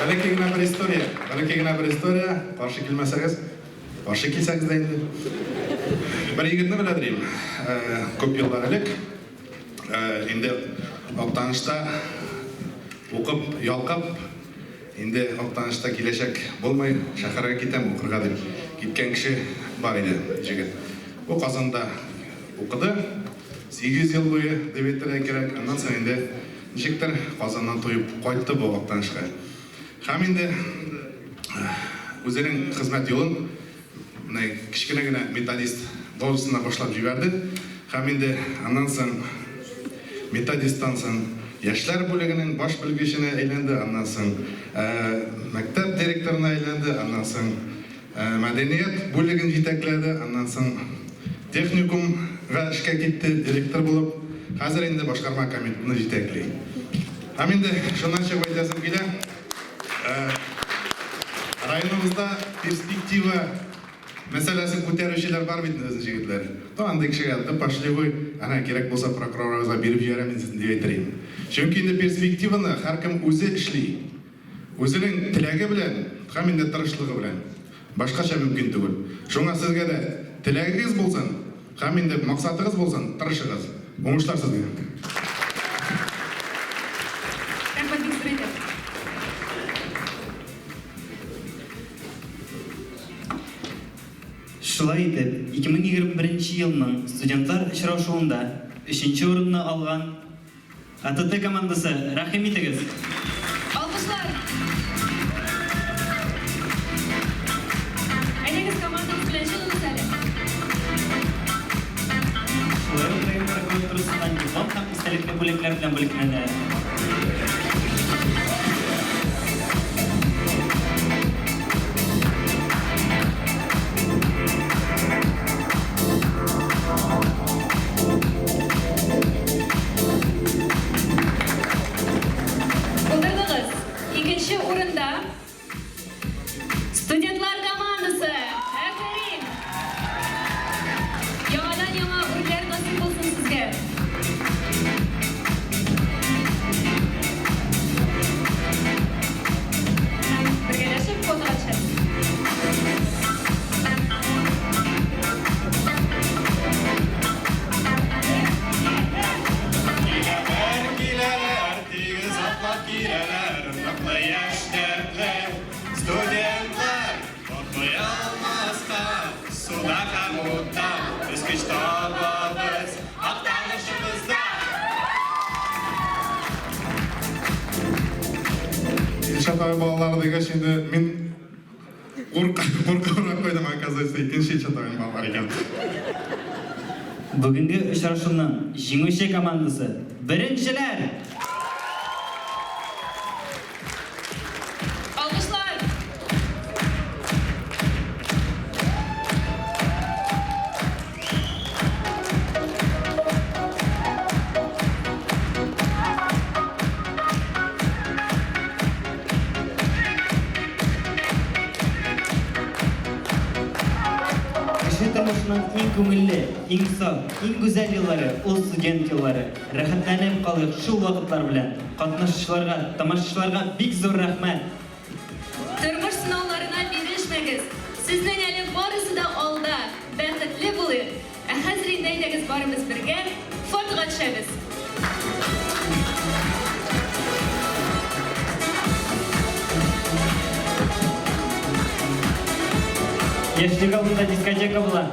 Бәлекей генә бер история. Каршы килмәсәгез, каршы килсәгез дә инде. Бер егетне беләдерим. Күп еллар элек инде Актанышта укып, ялкап, инде Актанышта киләчәк булмый, шәһәргә китәм укырга дип киткән кеше бар иде, җегет. Бу Казанда укыды. 8 ел буе дип әйтергә кирәк. Аннан соң инде ничектер Казаннан туеп кайтты бу Актанышка. Һәм инде үзенең хезмәт юлын кичкенә генә методист должностына башлап җибәрде. Һәм инде аннан соң методисттан соң яшьләр бүлегенең баш белгеченә әйләнде, аннан соң мәктәп директорына әйләнде, аннан соң мәдәният бүлеген җитәкләде, аннан соң техникумга эшкә китте, директор булып, хәзер инде башкарма комитетын җитәкли. Һәм инде шуннан чыгып әйтәсем килә, районыбызда перспектива мәсьәләсен күтәрүчеләр бар бит безнең җегетләр. Андый кешегә пошли вы, ана кирәк булса прокурорга биреп җибәрәм дип әйтәм. Чөнки инде перспективаны һәркем үзе эшли. Үзенең теләге белән, һәм инде тырышлыгы белән. Башкача мөмкин түгел. Шуңа сезгә дә теләгегез булсын, һәм инде максатыгыз булсын, тырышыгыз. Уңышлар сезгә. Шулай итеп, 2021 елның студентлар очрашуында 3-нче урынны алган АТТ командасы рәхим итегез. Алкышлар. Әйдәгез командамыз белән чыгыгыз әле. Шулай ук район прокуратурасыннан диплом һәм истәлекле бүләкләр белән бүләкләнә. İkinci urunda Studentlar komandası. Aferin. Yavadan yana ürünler nasip olsun sizge. Birleşip foto açalım. Студентлар, отмай алмаска, суда камутта, біз күш табабыз, Актанышыбызда. Шатай балалары дегәч инде мин куркабрак куйдым, оказывается, икенче Шатай балалар икән. Бүгенге очрашуның җиңүче командасы беренчеләр. Тормышның иң күңелле, иң саф, иң гүзәл еллары, ул студент еллары. Рәхәтләнеп калыйк шул вакытлар белән. Катнашучыларга, тамашачыларга бик зур рәхмәт. Тормыш сынауларына бирешмәгез. Сезнең әле барысы да алда. Бәхетле булыйк. Хәзер инде әйдәгез барыбыз бергә фотога төшәбез. Яшьлек алдында дискотека була.